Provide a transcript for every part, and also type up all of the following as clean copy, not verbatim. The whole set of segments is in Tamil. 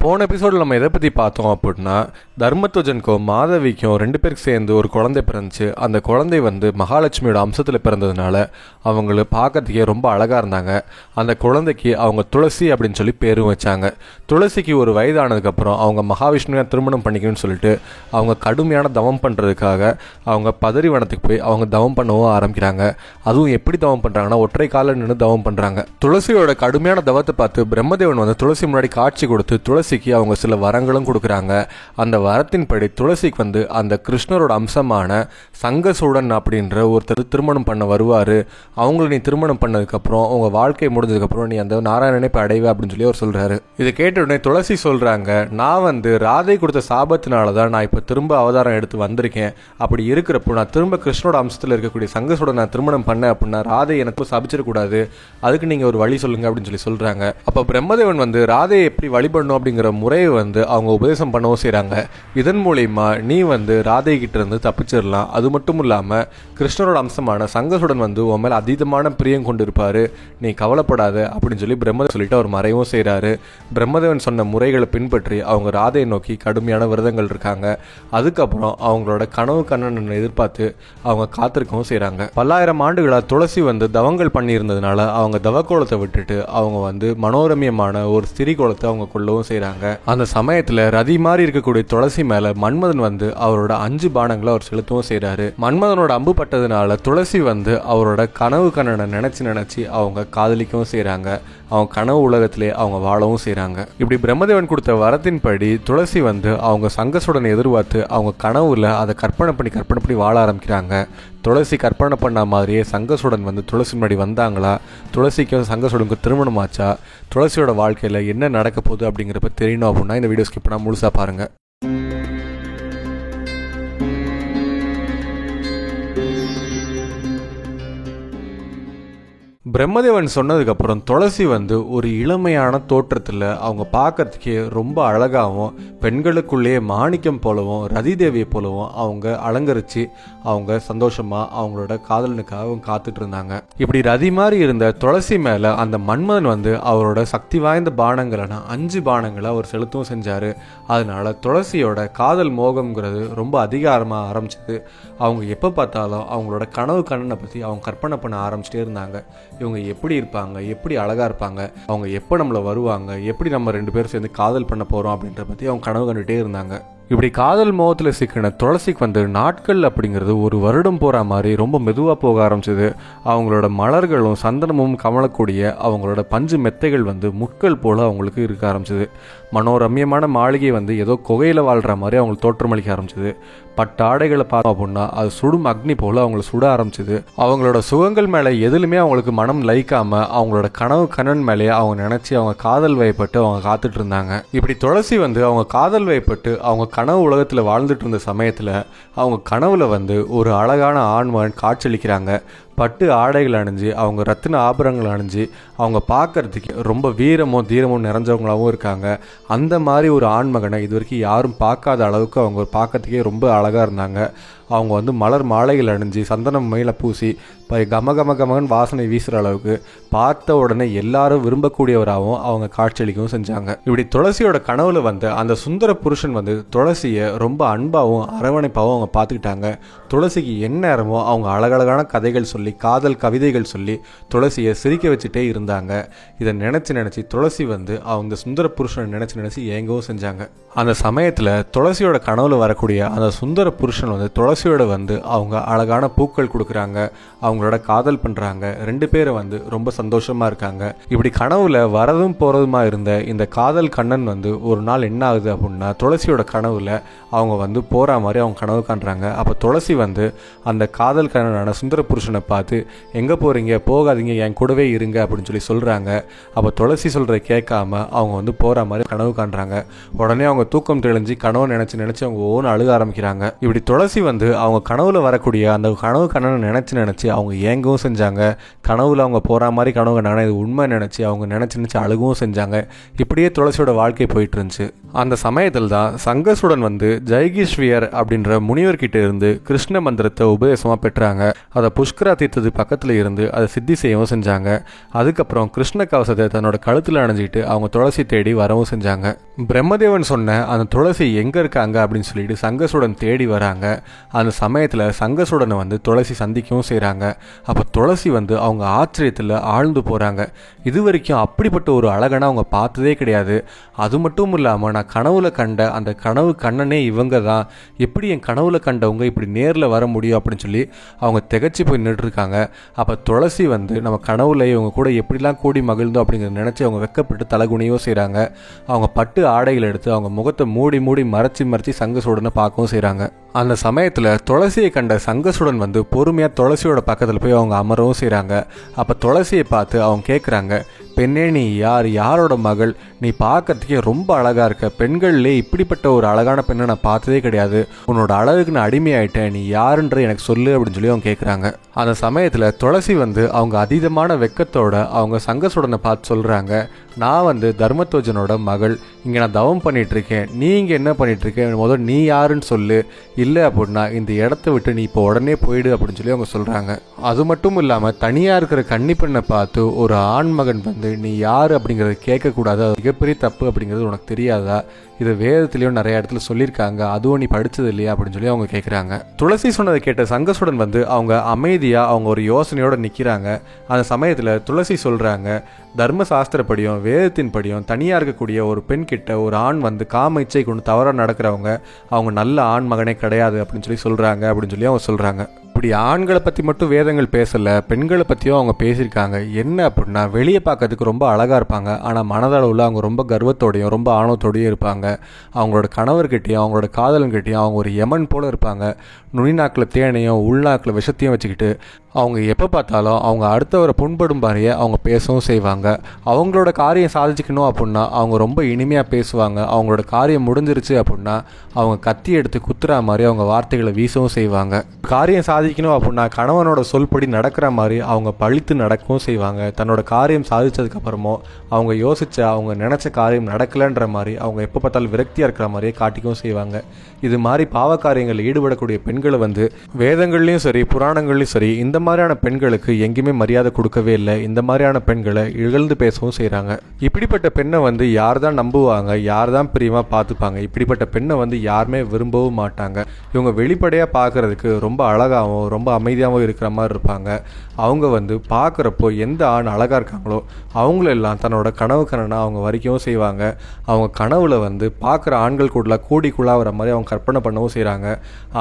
போன எபிசோடில் நம்ம எதை பற்றி பார்த்தோம் அப்படின்னா, தர்மத்வஜனுக்கும் மாதவிக்கும் 2 பேருக்கு சேர்ந்து ஒரு குழந்தை பிறந்துச்சு. அந்த குழந்தை மகாலட்சுமியோட அம்சத்தில் பிறந்ததுனால அவங்கள பார்க்கறதுக்கே ரொம்ப அழகாக இருந்தாங்க. அந்த குழந்தைக்கு அவங்க துளசி அப்படின்னு சொல்லி பேரும் வச்சாங்க. துளசிக்கு ஒரு வயதானதுக்கப்புறம் அவங்க மகாவிஷ்ணுவை திருமணம் பண்ணிக்கணும்னு சொல்லிட்டு அவங்க கடுமையான தவம் பண்ணுறதுக்காக அவங்க பதரிவனத்துக்கு போய் அவங்க தவம் பண்ணவும் ஆரம்பிக்கிறாங்க. அதுவும் எப்படி தவம் பண்ணுறாங்கன்னா, ஒற்றை காலில் நின்று தவம் பண்ணுறாங்க. துளசியோட கடுமையான தவத்தை பார்த்து பிரம்மதேவன் துளசி முன்னாடி காட்சி கொடுத்து துளசிக்கு அவங்க சில வரங்களும் கொடுக்குறாங்க. அந்த வரத்தின்படி துளசிக்கு அந்த கிருஷ்ணரோட அம்சமான சங்கசூடன் அப்படின்ற ஒருத்தர் திருமணம் பண்ண வருவார். அவங்கள நீ திருமணம் பண்ணதுக்கப்புறம் உங்கள் வாழ்க்கை முடிஞ்சதுக்கப்புறம் நீ அந்த நாராயணனை இப்போ அடைவே அப்படின்னு சொல்லி அவர் சொல்கிறாரு. இதை கேட்ட உடனே துளசி சொல்கிறாங்க, நான் ராதை கொடுத்த சாபத்தினால தான் நான் இப்போ திரும்ப அவதாரம் எடுத்து வந்திருக்கேன். அப்படி இருக்கிறப்போ நான் திரும்ப கிருஷ்ணரோட அம்சத்தில் இருக்கக்கூடிய சங்கசூடன் நான் திருமணம் பண்ணேன் அப்படின்னா ராதை எனக்கு சாபிச்சிடக்கூடாது. அதுக்கு நீங்கள் ஒரு வழி சொல்லுங்க அப்படின்னு சொல்லி சொல்கிறாங்க. அப்போ பிரம்மதேவன் ராதையை எப்படி வழிபடணும் அப்படிங்கிற முறையை அவங்க உபதேசம் பண்ணவும் செய்கிறாங்க. இதன் மூலியமா நீ ராதை கிட்ட இருந்து தப்பிச்சிடலாம். அது மட்டும் இல்லாமல் கிருஷ்ணரோட அம்சமான சங்கசுடன் உன் மேலே அதீதமான பிரியம் கொண்டு இருப்பாரு, நீ கவலைப்படாத அப்படின்னு சொல்லி பிரம்மதேவன் சொல்லிட்டு அவர் மறைவும் செய்கிறாரு. பிரம்மதேவன் சொன்ன முறைகளை பின்பற்றி அவங்க ராதையை நோக்கி கடுமையான விரதங்கள் இருக்காங்க. அதுக்கப்புறம் அவங்களோட கனவு கண்ணனை எதிர்பார்த்து அவங்க காத்திருக்கவும் செய்கிறாங்க. பல்லாயிரம் ஆண்டுகளாக துளசி தவங்கள் பண்ணியிருந்ததுனால அவங்க தவக்கோலத்தை விட்டுட்டு அவங்க மனோரமியமான ஒரு ஸ்திரிகோலத்தை அவங்க கொள்ளவும் செய்கிறாங்க. அந்த சமயத்தில் ரதி மாதிரி இருக்கக்கூடிய துளசி மேலே மன்மதன் அவரோட 5 பானங்களை அவர் செலுத்தவும் செய்கிறாரு. மன்மதனோட அம்பு பட்டதுனால துளசி அவரோட கனவு கண்ணனை நினைச்சு அவங்க காதலிக்கவும் செய்கிறாங்க. அவங்க கனவு உலகத்திலே அவங்க வாழவும் செய்கிறாங்க. இப்படி பிரம்மதேவன் கொடுத்த வரத்தின்படி துளசி அவங்க சங்கசுடன் எதிர்பார்த்து அவங்க கனவுல அதை கற்பனை பண்ணி வாழ ஆரம்பிக்கிறாங்க. துளசி கற்பனை பண்ண மாதிரியே சங்கசுடன் துளசி முன்னாடி வந்தாங்களா, துளசிக்கும் சங்கசுடனுக்கும் திருமணம் ஆச்சா, துளசியோட வாழ்க்கையில் என்ன நடக்க போகுது அப்படிங்கிறப்ப தெரியணும் அப்படின்னா இந்த வீடியோ ஸ்கிப் பண்ணால் முழுசாக பாருங்கள். பிரம்மதேவன் சொன்னதுக்கப்புறம் துளசி ஒரு இளமையான தோற்றத்தில் அவங்க பார்க்கறதுக்கே ரொம்ப அழகாகவும் பெண்களுக்குள்ளேயே மாணிக்கம் போலவும் ரதி தேவியை போலவும் அவங்க அலங்கரித்து அவங்க சந்தோஷமாக அவங்களோட காதலனுக்காக அவங்க காத்துட்டு இருந்தாங்க. இப்படி ரதி மாதிரி இருந்த துளசி மேலே அந்த மன்மதன் அவரோட சக்தி வாய்ந்த பானங்களான 5 பானங்களை அவர் செலுத்தவும் செஞ்சார். அதனால துளசியோட காதல் மோகம்ங்கிறது ரொம்ப அதிகாரமாக ஆரம்பிச்சது. அவங்க எப்போ பார்த்தாலும் அவங்களோட கனவு கண்ணனை பற்றி அவங்க கற்பனை பண்ண ஆரம்பிச்சிட்டே இருந்தாங்க. இவங்க எப்படி இருப்பாங்க, எப்படி அழகாக இருப்பாங்க, அவங்க எப்போ நம்மளை வருவாங்க, எப்படி நம்ம 2 பேரும் சேர்ந்து காதல் பண்ண போகிறோம் அப்படின்ற பற்றி அவங்க கனவு கண்டுகிட்டே இருந்தாங்க. இப்படி காதல் மோகத்தில் சிக்கின துளசிக்கு நாட்கள் அப்படிங்கிறது 1 வருடம் போகிற மாதிரி ரொம்ப மெதுவாக போக ஆரம்பிச்சது. அவங்களோட மலர்களும் சந்தனமும் கமலக்கூடிய அவங்களோட பஞ்சு மெத்தைகள் முட்கள் போல் அவங்களுக்கு இருக்க ஆரம்பிச்சது. மனோரம்யமான மாளிகை ஏதோ குகையில் வாழ்கிற மாதிரி அவங்களுக்கு தோற்றமளிக்க ஆரம்பிச்சது. பட்டாடைகளை பார்த்தோம் அப்படின்னா அது சுடும் அக்னி போல் அவங்கள சுட ஆரம்பிச்சது. அவங்களோட சுகங்கள் மேலே எதுலுமே அவங்களுக்கு மனம் லயிக்காமல் அவங்களோட கனவு கண்ணன் மேலேயே அவங்க நினச்சி அவங்க காதல் வயப்பட்டு அவங்க காத்துட்டு இருந்தாங்க. இப்படி துளசி அவங்க காதல் வயப்பட்டு அவங்க கனவு உலகத்தில் வாழ்ந்துட்டு இருந்த சமயத்தில் அவங்க கனவுல ஒரு அழகான ஆண்மகன் காட்சியளிக்கிறாங்க. பட்டு ஆடைகள் அணிஞ்சு அவங்க ரத்தின ஆபரணங்கள் அணிஞ்சு அவங்க பார்க்கறதுக்கு ரொம்ப வீரமும் தீரமும் நிறைஞ்சவங்களாகவும் இருக்காங்க. அந்த மாதிரி ஒரு ஆண்மகனை இது வரைக்கும் யாரும் பார்க்காத அளவுக்கு அவங்க பார்க்கறதுக்கே ரொம்ப அழகாக இருந்தாங்க. அவங்க மலர் மாலைகள் அணிஞ்சு சந்தனம் மேலே பூசி கமகமகமகன் வாசனை வீசுகிற அளவுக்கு பார்த்த உடனே எல்லாரும் விரும்பக்கூடியவராகவும் அவங்க காட்சியளிக்கவும் செஞ்சாங்க. இப்படி துளசியோட கனவுல அந்த சுந்தர புருஷன் துளசியை ரொம்ப அன்பாகவும் அரவணைப்பாகவும் அவங்க பார்த்துக்கிட்டாங்க. துளசிக்கு எந்நேரமோ அவங்க அழகழகான கதைகள் சொல்லி காதல் கவிதைகள் சொல்லி துளசியை சிரிக்க வச்சுட்டே இருந்தாங்க. இதை நினச்சி துளசி அவங்க சுந்தர புருஷனை நினச்சி ஏங்கவும் செஞ்சாங்க. அந்த சமயத்தில் துளசியோட கனவுல வரக்கூடிய அந்த சுந்தர புருஷன் துளசியோட அவங்க அழகான பூக்கள் கொடுக்குறாங்க, அவங்களோட காதல் பண்ணுறாங்க. 2 பேரும் ரொம்ப சந்தோஷமாக இருக்காங்க. இப்படி கனவுல வரதும் போகிறதுமா இருந்த இந்த காதல் கண்ணன் ஒரு நாள் என்ன ஆகுது அப்படின்னா, துளசியோட கனவுல அவங்க போகிற மாதிரி அவங்க கனவு காண்றாங்க. அப்போ துளசி அந்த காதல் கண்ணனான சுந்தர புருஷனை பார்த்து எங்கே போகிறீங்க, போகாதீங்க, என் கூடவே இருங்க அப்படின்னு சொல்லி சொல்கிறாங்க. அப்போ துளசி சொல்கிறத கேட்காம அவங்க போகிற மாதிரி கனவு காண்றாங்க. உடனே அவங்க தூக்கம் தெளிஞ்சு கனவு நினச்சி அவங்க ஓன்னு அழுக ஆரம்பிக்கிறாங்க. இப்படி துளசி வந்து அவங்க கனவுல வரக்கூடிய அந்த கனவு கண்ணனை நினச்சி அவங்க ஏங்கவும் செஞ்சாங்க. கனவுல அவங்க போகிற மாதிரி கனவு கண்டாங்கன்னா இது உண்மை நினச்சி அவங்க நினச்சி அழுகவும் செஞ்சாங்க. இப்படியே துளசியோட வாழ்க்கை போயிட்டு இருந்துச்சு. அந்த சமயத்தில் தான் சங்கசுடன் வந்து ஜெய்கிஷ்வியர் அப்படின்ற முனிவர்கிட்ட இருந்து கிருஷ்ண மந்திரத்தை உபதேசமாக பெற்றாங்க. அதை புஷ்கரா தீர்த்தது பக்கத்தில் இருந்து அதை சித்தி செய்யவும் செஞ்சாங்க. அதுக்கப்புறம் கிருஷ்ண கவசத்தை தன்னோட கழுத்தில் அணிஞ்சிட்டு அவங்க துளசி தேடி வரவும் செஞ்சாங்க. பிரம்மதேவன் சொன்ன அந்த துளசி எங்கே இருக்காங்க அப்படின்னு சொல்லிட்டு சங்கசுடன் தேடி வராங்க. அந்த சமயத்தில் சங்கசுடனை வந்து துளசி சந்திக்கவும் செய்கிறாங்க. அப்போ துளசி வந்து அவங்க ஆச்சரியத்தில் ஆழ்ந்து போகிறாங்க. இது வரைக்கும் அப்படிப்பட்ட ஒரு அழகனை அவங்க பார்த்ததே கிடையாது. அது மட்டும் இல்லாமல் நான் கனவுல கண்ட அந்த கனவு கண்ணனே இவங்க தான், எப்படி என் கனவுல கண்டவங்க இப்படி நேரில் வர முடியும் அப்படின்னு சொல்லி அவங்க திகச்சு போய் நின்றுருக்காங்க. அப்போ துளசி வந்து நம்ம கனவுல இவங்க கூட எப்படிலாம் கூடி மகிழ்ந்தோம் அப்படிங்கிறத நினச்சி அவங்க வெக்கப்பட்டு தலகுனியவும் செய்கிறாங்க. அவங்க பட்டு ஆடைகள் எடுத்து அவங்க முகத்தை மூடி மறைச்சி சங்கசுடனை பார்க்கவும் செய்கிறாங்க. அந்த சமயத்தில் துளசியை கண்ட சங்கசுடன் வந்து பொறுமையாக துளசியோட பக்கத்தில் போய் அவங்க அமரவும் செய்கிறாங்க. அப்போ துளசியை பார்த்து அவங்க கேட்குறாங்க, பெண்ணே நீ யாரோட மகள்? நீ பார்க்கறதுக்கே ரொம்ப அழகாக இருக்க. பெண்கள்லே இப்படிப்பட்ட ஒரு அழகான பெண்ணை நான் பார்த்ததே கிடையாது. உன்னோட அழகுக்கு நான் அடிமையாயிட்டேன். நீ யாருன்ற எனக்கு சொல்லு அப்படின்னு சொல்லி அவங்க கேட்குறாங்க. அந்த சமயத்தில் துளசி வந்து அவங்க அதீதமான வெக்கத்தோட அவங்க சங்கசுடனை பார்த்து சொல்கிறாங்க, நான் வந்து தர்மத்வஜனோட மகள். இங்கே நான் தவம் பண்ணிகிட்ருக்கேன். நீ இங்கே என்ன பண்ணிகிட்ருக்கேன்? முதல் நீ யாருன்னு சொல்லு. இல்லை அப்படின்னா இந்த இடத்த விட்டு நீ இப்போ உடனே போயிடு அப்படின்னு சொல்லி அவங்க சொல்கிறாங்க. அது மட்டும் இல்லாமல் தனியாக இருக்கிற கன்னிப்பெண்ணை பார்த்து ஒரு ஆண்மகன் வந்து நீ யார் அப்படிங்கிறத கேட்கக்கூடாது, அது மிகப்பெரிய தப்பு அப்படிங்கிறது உனக்கு தெரியாதா? இதை வேதத்துலேயும் நிறைய இடத்துல சொல்லியிருக்காங்க, அதுவும் நீ படித்தது இல்லையா அப்படின்னு சொல்லி அவங்க கேட்குறாங்க. துளசி சொன்னதை கேட்ட சங்கசுடன் வந்து அவங்க அமைதியாக அவங்க ஒரு யோசனையோடு நிற்கிறாங்க. அந்த சமயத்தில் துளசி சொல்கிறாங்க, தர்மசாஸ்திரப்படியும் வேதத்தின் படியும் தனியாக இருக்கக்கூடிய ஒரு பெண் கிட்ட ஒரு ஆண் வந்து காம இச்சை கொண்டு தவறாக நடக்கிறவங்க அவங்க நல்ல ஆண் மகனே கிடையாது அப்படின்னு சொல்லி சொல்கிறாங்க அப்படின்னு சொல்லி அவங்க சொல்கிறாங்க. இப்படி ஆண்களை பற்றி மட்டும் வேதங்கள் பேசலை, பெண்களை பற்றியும் அவங்க பேசியிருக்காங்க. என்ன அப்படின்னா வெளியே பார்க்கறதுக்கு ரொம்ப அழகாக இருப்பாங்க, ஆனால் மனதளவில் அவங்க ரொம்ப கர்வத்தோடையும் ரொம்ப ஆணவத்தோடையும் இருப்பாங்க. அவங்களோட கணவர்கிட்டையும் அவங்களோட காதலன்கிட்டையும் அவங்க ஒரு யமன் போல் இருப்பாங்க. நுனிநாக்கில் தேனையும் உள்நாக்கில் விஷத்தையும் வச்சுக்கிட்டு அவங்க எப்போ பார்த்தாலும் அவங்க அடுத்தவரை புண்படும் மாதிரியே அவங்க பேசவும் செய்வாங்க. அவங்களோட காரியம் சாதிச்சுக்கணும் அப்படின்னா அவங்க ரொம்ப இனிமையாக பேசுவாங்க. அவங்களோட காரியம் முடிஞ்சிருச்சு அப்படின்னா அவங்க கத்தி எடுத்து குத்துற மாதிரி அவங்க வார்த்தைகளை வீசவும் செய்வாங்க. காரியம் சாதிக்கணும் அப்படின்னா கணவனோட சொல்படி நடக்கிற மாதிரி அவங்க பழித்து நடக்கவும் செய்வாங்க. தன்னோட காரியம் சாதிச்சதுக்கப்புறமும் அவங்க அவங்க நினச்ச காரியம் நடக்கலைன்ற மாதிரி அவங்க எப்போ பார்த்தாலும் விரக்தியாக இருக்கிற மாதிரியே காட்டிக்கவும் செய்வாங்க. இது மாதிரி பாவ காரியங்களில் ஈடுபடக்கூடிய பெண்களை வந்து வேதங்கள்லையும் சரி புராணங்கள்லையும் சரி இந்த மாதிரியான பெண்களுக்கு எங்கேயுமே மரியாதை கொடுக்கவே இல்லை. இந்த மாதிரியான பெண்களை இகழ்ந்து பேசவும் செய்கிறாங்க. இப்படிப்பட்ட பெண்ணை வந்து யார் தான் நம்புவாங்க, யார் தான் பிரியமாக பார்த்துப்பாங்க? இப்படிப்பட்ட பெண்ணை வந்து யாருமே விரும்பவும் மாட்டாங்க. இவங்க வெளிப்படையாக பார்க்குறதுக்கு ரொம்ப அழகாகவும் ரொம்ப அமைதியாகவும் இருக்கிற மாதிரி இருப்பாங்க. அவங்க வந்து பார்க்குறப்போ எந்த ஆண் அழகாக இருக்காங்களோ அவங்களெல்லாம் தன்னோட கனவு கண்ணனை அவங்க வரைக்கவும் செய்வாங்க. அவங்க கனவுல வந்து பார்க்குற ஆண்கள் கூட கூடிக்குள்ளாகிற மாதிரி அவங்க கற்பனை பண்ணவும் செய்கிறாங்க.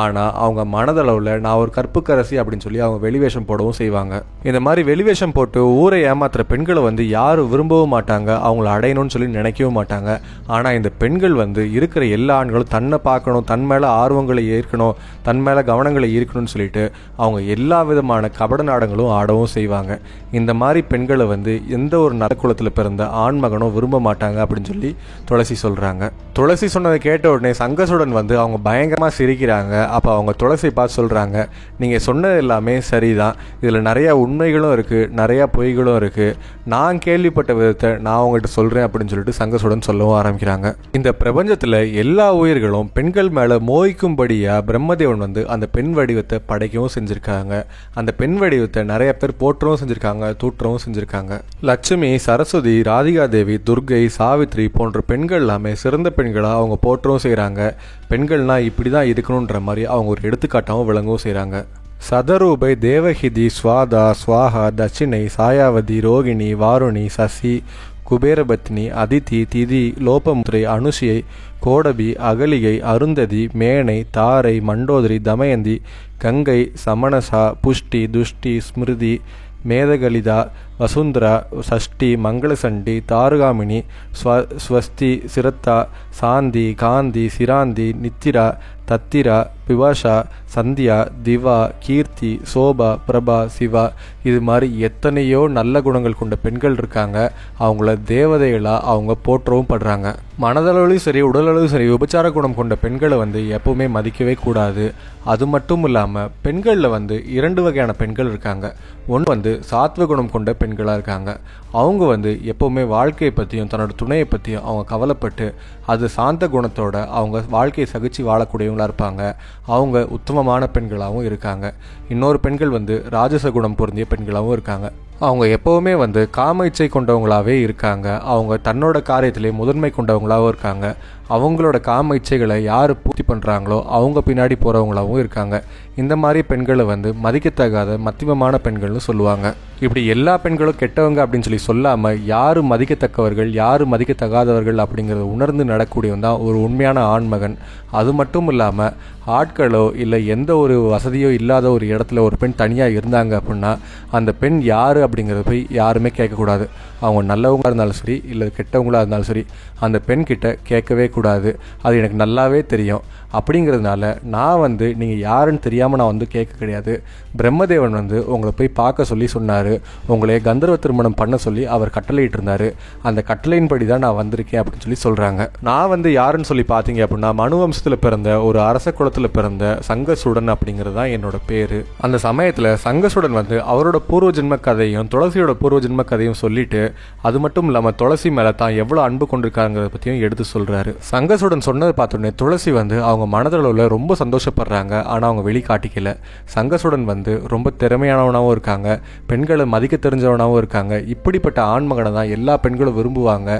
ஆனால் அவங்க மனதளவில் நான் ஒரு கற்புக்கரசி அப்படின்னு சொல்லி அவங்க வெளிவேஷம் போடவும் செய்வாங்க. இந்த மாதிரி வெளிவேஷம் போட்டு ஊரை ஏமாத்துற பெண்களை வந்து யாரும் விரும்பவும் மாட்டாங்க, அவங்கள அடையணும்னு சொல்லி நினைக்கவும் மாட்டாங்க. ஆனால் இந்த பெண்கள் வந்து இருக்கிற எல்லா ஆண்களும் தன்னை பார்க்கணும், தன் மேலே ஆர்வங்களை ஏற்கணும், தன் மேலே கவனங்களை ஈர்க்கணும்னு சொல்லிட்டு அவங்க எல்லா விதமான கபட நாடங்களும் ஆடவும் செய்வாங்க. இந்த மாதிரி பெண்களை வந்து எந்த ஒரு நரக்குலத்தில் பிறந்த ஆண்மகனும் விரும்ப மாட்டாங்க அப்படின்னு சொல்லி துளசி சொல்கிறாங்க. துளசி சொன்னதை கேட்ட உடனே சங்கசுடன் வந்து அவங்க பயங்கரமாக சிரிக்கிறாங்க. அப்போ அவங்க துளசி பார்த்து சொல்கிறாங்க, நீங்கள் சொன்னது எல்லாமே சரிதான், இதில் நிறையா உண்மைகளும் இருக்குது, நிறையா பொய்களும் இருக்குது. நான் கேள்விப்பட்ட விதத்தை நான் அவங்ககிட்ட சொல்கிறேன் அப்படின்னு சொல்லிட்டு சங்கசுடன் சொல்லவும் ஆரம்பிக்கிறாங்க. இந்த பிரபஞ்சத்தில் எல்லா உயிர்களும் பெண்கள் மேலே மோகிக்கும்படியாக பிரம்மதேவன் வந்து அந்த பெண் வடிவத்தை படைக்கவும் செஞ்சுருக்காங்க. அந்த பெண் வடிவத்தை நிறைய பேர் போற்றவும் செஞ்சுருக்காங்க, தூற்றவும் செஞ்சுருக்காங்க. லட்சுமி, சரஸ்வதி, ராதிகா தேவி, துர்கை, சாவித்ரி போன்ற பெண்கள் எல்லாமே சிறந்த பெண்களாக அவங்க போற்றவும் செய்கிறாங்க. பெண்கள்னால் இப்படி தான் இருக்கணுன்ற மாதிரி அவங்க ஒரு எடுத்துக்காட்டாகவும் விளங்கவும் செய்கிறாங்க. சதரூபை, தேவஹிதி, ஸ்வாதா, ஸ்வாஹா, தட்சிணை, சாயாவதி, ரோகிணி, வாருணி, சசி, குபேரபத்னி, அதிதி, திதி, லோபமுத்ரை, அனுஷியை, கோடபி, அகலிகை, அருந்ததி, மேனை, தாரை, மண்டோதரி, தமயந்தி, கங்கை, சமணசா, புஷ்டி, துஷ்டி, ஸ்மிருதி, மேதகலிதா, வசுந்தரா, சஷ்டி, மங்களசண்டி, தாருகாமினி, ஸ்வஸ்தி, சிரத்தா, சாந்தி, காந்தி, சிராந்தி, நித்திரா, தத்திரா, பிபாஷா, சந்தியா, திவா, கீர்த்தி, சோபா, பிரபா, சிவா, இது மாதிரி எத்தனையோ நல்ல குணங்கள் கொண்ட பெண்கள் இருக்காங்க. அவங்கள தேவதைகளாக அவங்க போற்றவும் படுறாங்க. மனதளவுலையும் சரி உடலளவும் சரி விபச்சார குணம் கொண்ட பெண்களை எப்பவுமே மதிக்கவே கூடாது. அது மட்டும் இல்லாமல் பெண்களில் 2 வகையான பெண்கள் இருக்காங்க. ஒன்று சாத்வ குணம் கொண்ட பெண்களாக இருக்காங்க. அவங்க எப்போவுமே வாழ்க்கையை பற்றியும் தன்னோட துணையை பற்றியும் அவங்க கவலைப்பட்டு அது சாந்த குணத்தோட அவங்க வாழ்க்கையை சகிச்சு வாழக்கூடியவங்களாக இருப்பாங்க. அவங்க உத்தமமான பெண்களாகவும் இருக்காங்க. இன்னொரு பெண்கள் ராஜச குணம் பொருந்திய பெண்களாகவும் இருக்காங்க. அவங்க எப்போவுமே காம இச்சை கொண்டவங்களாகவே இருக்காங்க. அவங்க தன்னோட காரியத்திலே முதன்மை கொண்டவங்களாகவும் இருக்காங்க. அவங்களோட காம இச்சைகளை யார் பூர்த்தி பண்ணுறாங்களோ அவங்க பின்னாடி போகிறவங்களாகவும் இருக்காங்க. இந்த மாதிரி பெண்களை மதிக்கத்தகாத மத்தியமமான பெண்கள்னு சொல்லுவாங்க. இப்படி எல்லா பெண்களும் கெட்டவங்க அப்படின்னு சொல்லாமல் யார் மதிக்கத்தக்கவர்கள் யார் மதிக்கத்தகாதவர்கள் அப்படிங்கிறத உணர்ந்து நடக்கூடியவன் தான் ஒரு உண்மையான ஆண்மகன். அது மட்டும் இல்லாமல் ஆட்களோ இல்லை எந்த ஒரு வசதியோ இல்லாத ஒரு இடத்துல ஒரு பெண் தனியாக இருந்தாங்க அப்படின்னா அந்த பெண் யார் அப்படிங்கிறத போய் யாருமே கேட்கக்கூடாது. அவங்க நல்லவங்களாக இருந்தாலும் சரி இல்லை கெட்டவங்களாக இருந்தாலும் சரி அந்த பெண் கிட்ட கேட்கவே கூடாது. அது எனக்கு நல்லாவே தெரியும். அப்படிங்கிறதுனால நான் நீங்கள் யாருன்னு தெரியாமல் நான் கேட்க கிடையாது. பிரம்மதேவன் உங்களை போய் பார்க்க சொல்லி சொன்னார். உங்களே கந்தர்வ திருமணம் பண்ண சொல்லி அவர் கட்டளையிட்டு இருந்தார். அந்த கட்டளையின்படி தான் நான் வந்திருக்கேன் அப்படின்னு சொல்லி சொல்கிறாங்க. நான் யாருன்னு சொல்லி பார்த்தீங்க அப்படின்னா மனு வம்சத்தில் பிறந்த ஒரு அரச குலத்தில் பிறந்த சங்கசுடன் அப்படிங்கிறது தான் என்னோட பேர். அந்த சமயத்தில் சங்கசுடன் அவரோட பூர்வ ஜென்ம கதையும் துளசியோட பூர்வ ஜென்ம கதையும் சொல்லிட்டு அது மட்டும் இல்லாமல் துளசி மேலே தான் எவ்வளோ அன்பு கொண்டிருக்காங்கிறத பற்றியும் எடுத்து சொல்கிறாரு. சங்கசுடன் சொன்னதை பார்த்தோன்னே துளசி அவங்க மனதளவில் ரொம்ப சந்தோஷப்படுறாங்க. ஆனால் அவங்க வெளிக்காட்டிக்கல. சங்கசுடன் ரொம்ப திறமையானவனாகவும் இருக்காங்க. பெண்களை மதிக்க தெரிஞ்சவனாகவும் இருக்காங்க. இப்படிப்பட்ட ஆண்மகனை தான் எல்லா பெண்களும் விரும்புவாங்க.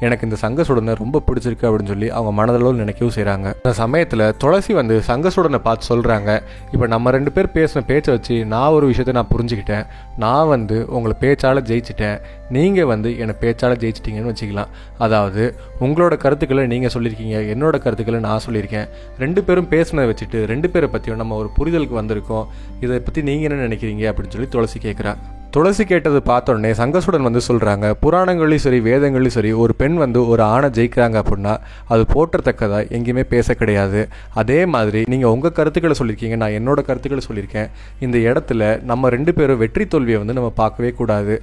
எனக்கு இந்த சங்கசுடனை ரொம்ப பிடிச்சிருக்கு அப்படின்னு சொல்லி அவங்க மனதளவில் நினைக்கவும் செய்கிறாங்க. அந்த சமயத்தில் துளசி சங்கசுடனை பார்த்து சொல்கிறாங்க, இப்போ நம்ம 2 பேர் பேசின பேச்சை வச்சு நான் ஒரு விஷயத்தை நான் புரிஞ்சுக்கிட்டேன். நான் உங்களை பேச்சால் ஜெயிச்சிட்டேன். நீங்கள் என்னை பேச்சால் ஜெயிச்சிட்டிங்கன்னு வச்சுக்கலாம். அதாவது உங்களோட கருத்துக்களை நீங்கள் சொல்லியிருக்கீங்க, என்னோட கருத்துக்களை நான் சொல்லியிருக்கேன். 2 பேரும் பேசினதை வச்சுட்டு 2 பேரை பற்றியும் நம்ம ஒரு புரிதலுக்கு வந்திருக்கோம். இதை பற்றி நீங்கள் என்ன நினைக்கிறீங்க அப்படின்னு சொல்லி துளசி கேட்குறா. துளசி கேட்டது பார்த்தோன்னே சங்கசுடன் சொல்கிறாங்க, புராணங்களையும் சரி வேதங்களையும் சரி ஒரு பெண் ஒரு ஆணை ஜெயிக்கிறாங்க அப்படின்னா அது போற்றத்தக்கதா எங்கேயுமே பேச கிடையாது. அதே மாதிரி நீங்கள் உங்கள் கருத்துக்களை சொல்லியிருக்கீங்க, நான் என்னோட கருத்துக்களை சொல்லியிருக்கேன். இந்த இடத்துல நம்ம 2 பேரும் வெற்றி தோல்வியை நம்ம பார்க்கவே கூடாது.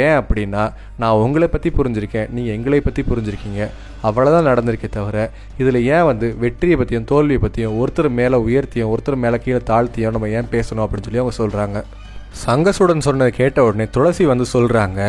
ஏன் அப்படின்னா நான் உங்களை பற்றி புரிஞ்சிருக்கேன், நீங்கள் எங்களை பற்றி புரிஞ்சிருக்கீங்க. அவ்வளோதான் நடந்திருக்கே தவிர இதில் ஏன் வெற்றியை பற்றியும் தோல்வியை பற்றியும் ஒருத்தர் மேலே உயர்த்தியும் ஒருத்தர் மேலே கீழே தாழ்த்தியும் நம்ம ஏன் பேசணும் அப்படின்னு சொல்லி அவங்க சொல்கிறாங்க. சங்கசுடன் சொன்னதை கேட்ட உடனே துளசி சொல்கிறாங்க,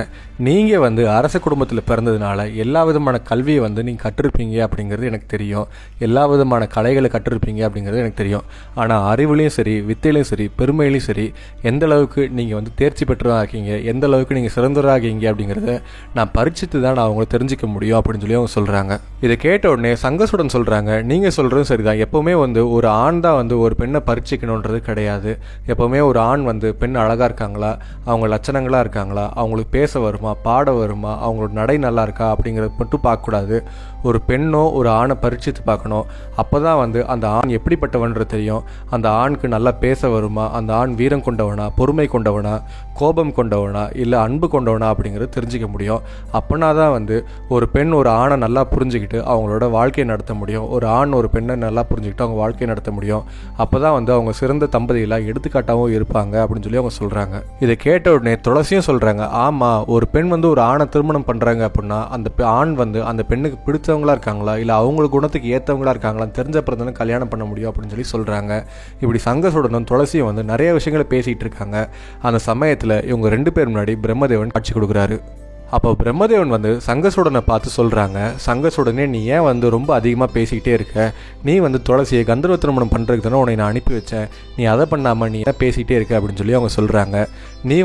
நீங்கள் அரச குடும்பத்தில் பிறந்ததுனால எல்லா விதமான கல்வியை நீங்கள் கற்றிருப்பீங்க அப்படிங்கிறது எனக்கு தெரியும். எல்லா விதமான கலைகளை கற்றிருப்பீங்க அப்படிங்கிறது எனக்கு தெரியும். ஆனால் அறிவுலையும் சரி வித்தையிலையும் சரி பெருமையிலையும் சரி எந்த அளவுக்கு நீங்கள் தேர்ச்சி பெற்றதாக இருக்கீங்க, எந்த அளவுக்கு நீங்கள் சிறந்தவராகீங்க அப்படிங்கிறத நான் பரிச்சித்து தான் நான் அவங்களை தெரிஞ்சிக்க முடியும் அப்படின்னு சொல்லி அவங்க சொல்கிறாங்க. இதை கேட்ட உடனே சங்கசுடன் சொல்கிறாங்க, நீங்கள் சொல்கிறதும் சரிதான். எப்போவுமே ஒரு ஆண் தான் ஒரு பெண்ணை பரிச்சிக்கணுன்றது கிடையாது. எப்போவுமே ஒரு ஆண் பெண் அழகாக இருக்காங்களா, அவங்க லட்சணங்களாக இருக்காங்களா, அவங்களுக்கு பேச வருமா, பாட வருமா, அவங்களோட நடை நல்லா இருக்கா அப்படிங்கிறத மட்டும் பார்க்கக்கூடாது. ஒரு பெண்ணோ ஒரு ஆணை பரிச்சித்து பார்க்கணும். அப்போ தான் அந்த ஆண் எப்படிப்பட்டவன்றது தெரியும். அந்த ஆணுக்கு நல்லா பேச வருமா, அந்த ஆண் வீரம் கொண்டவனா, பொறுமை கொண்டவனா, கோபம் கொண்டவனா, இல்லை அன்பு கொண்டவனா அப்படிங்கிறது தெரிஞ்சிக்க முடியும். அப்படின்னா தான் ஒரு பெண் ஒரு ஆணை நல்லா புரிஞ்சுக்கிட்டு அவங்களோட வாழ்க்கையை நடத்த முடியும். ஒரு ஆண் ஒரு பெண்ணை நல்லா புரிஞ்சுக்கிட்டு அவங்க வாழ்க்கையை நடத்த முடியும். அப்போ தான் அவங்க சிறந்த தம்பதிகளாக எடுத்துக்காட்டாகவும் இருப்பாங்க அப்படின்னு சொல்லி அவங்க சொல்கிறாங்க. இதை கேட்ட உடனே துளசியும் சொல்கிறாங்க, ஆமாம், ஒரு பெண் ஒரு ஆணை திருமணம் பண்ணுறாங்க அப்படின்னா அந்த ஆண் அந்த பெண்ணுக்கு பிடிச்சவங்களா இருக்காங்களா இல்லை அவங்களுக்கு குணத்துக்கு ஏற்றவங்களா இருக்காங்களான்னு தெரிஞ்சப்பறம் தானே கல்யாணம் பண்ண முடியும் அப்படின்னு சொல்லி சொல்கிறாங்க. இப்படி சங்கசுடனும் துளசியும் நிறைய விஷயங்களை பேசிகிட்டு இருக்காங்க. அந்த சமயத்தில் இவங்க 2 பேர் முன்னாடி பிரம்மதேவன் காட்சி கொடுக்குறாரு. அப்போ பிரம்மதேவன் சங்கசுடனை பார்த்து சொல்கிறாங்க, சங்கசுடனே நீ ஏன் ரொம்ப அதிகமாக பேசிக்கிட்டே இருக்க, நீ துளசியை கந்தர்வ திருமணம் பண்ணுறதுக்கு தானே உன்னை நான் அனுப்பி வச்சேன், நீ அதை பண்ணாமல் நீ ஏன் பேசிக்கிட்டே இருக்க அப்படின்னு சொல்லி அவங்க சொல்கிறாங்க. நீ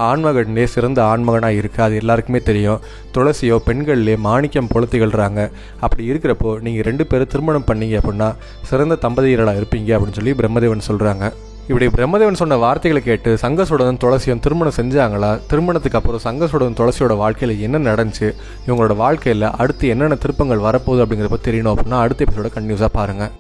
ஆண்மகனே சிறந்த ஆண்மகனாக இருக்க, அது எல்லாருக்குமே தெரியும். துளசியோ பெண்கள்லேயே மாணிக்கம் போல திகழ்கிறாங்க. அப்படி இருக்கிறப்போ நீங்கள் 2 பேரும் திருமணம் பண்ணீங்க அப்படின்னா சிறந்த தம்பதியர்களாக இருப்பீங்க அப்படின்னு சொல்லி பிரம்மதேவன் சொல்கிறாங்க. இப்படி பிரம்மதேவன் சொன்ன வார்த்தைகளை கேட்டு சங்கசுடன் துளசியும் திருமணம் செஞ்சாங்களா, திருமணத்துக்கு அப்புறம் சங்கசுடன் துளசியோட வாழ்க்கையில் என்ன நடந்துச்சு, இவங்களோட வாழ்க்கையில் அடுத்து என்னென்ன திருப்பங்கள் வரப்போகுது அப்படிங்கிறப்ப தெரியணும் அப்படின்னா அடுத்த எபிசோட கன்டினியூஸாக பாருங்கள்.